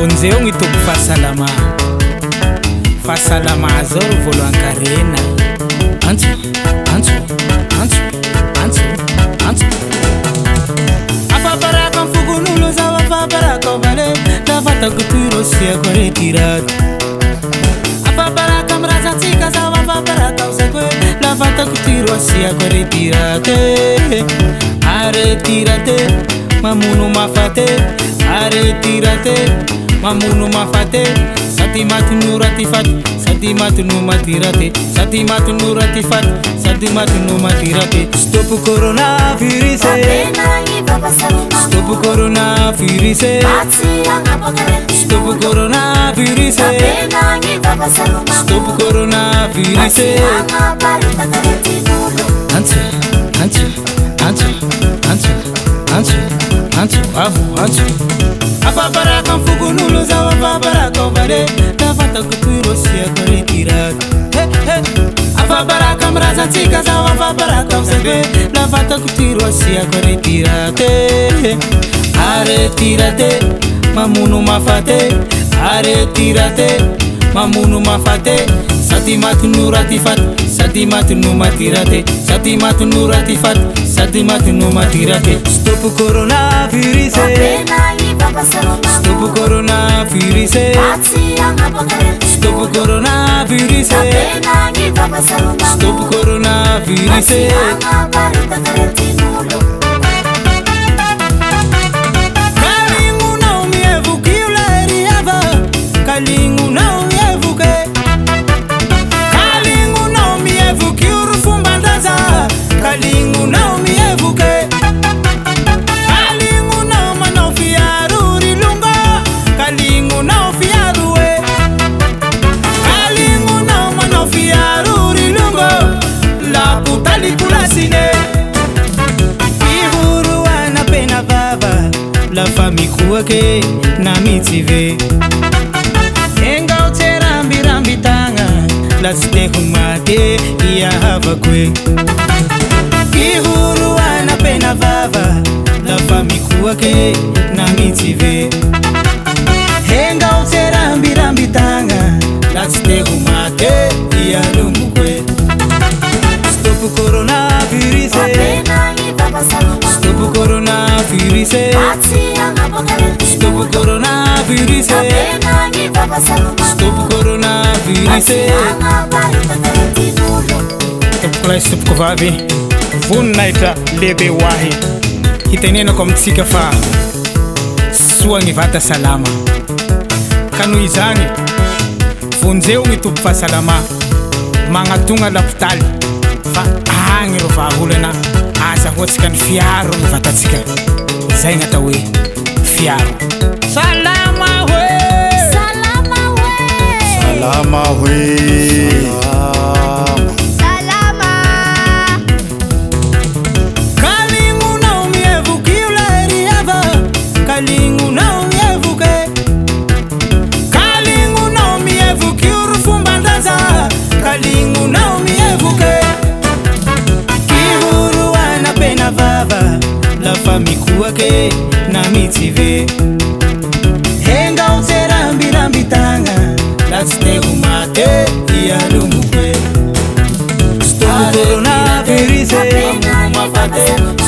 vonjeo mitoko fahasalama zao ro voalohan-karena antso afaparaka am fokon'olo zao afaparaka vale lafatako tyrosiako retirado afaparaka am razantsika zao afaparaka zako lafatako tyrosiako retirate aretirate mamono mafate aretirate mamono mafate sati matunu ratifat sati matunu matirate sati matunu ratifat sati matunu matirate stop coronavirus stop coronavirus stop coronavirus stop coronavirus antu afaparaka am fokon'olo zao afaparaka vare lafatako tyrosiako retirado afaparaka am razantsika zao afaparaka zako lafatako tyrosiako retirate aretirate mamono mafate aretirate mamono mafate sati matunu ratifat sati matunu matirate sati matunu ratifat sati matunu matirate stop coronavirus stop coronavirus stop coronavirus stop coronavirus kalingu não me evoque o leriava kalingu não me evoque kalingu não me evoque o rufumbandaza kalingu não me evoque kalingu não mano fiaru rilunga kalingu não fiaru kalingu não mano fiaru rilunga la puta liculasine ihuru ana pena vava la famille kuake na mitive enga uterambi rambi tanga la stehumate ia havakwe ihuru ana pena vava la famille kuake na mitive enga uterambi rambi tanga la stehumate ia lumukwe stop coronavirus stop coronavirus stop coronavirus stop coronavirus Toplay stop kovavi vunaita lebe wahi hitenena kwa mtsika fa suangi vata salama kanu izani vonjeo mitoko fahasalama magnatonga lapitali fa agny ro vahaolana aza hoatsika ny fiaro ny vatatsika zay gn'atao hoe fiaro salama hoe salama hoe kalingu não me evoque o leriava kalingu não me evoque kalingu não me evoque o rufumbandaza kalingu não me evoque kihuru ana pena vava la famille kuake na mitive henga uterambi rambi tanga la stehumate ia lumukwe stop coronavirus mafate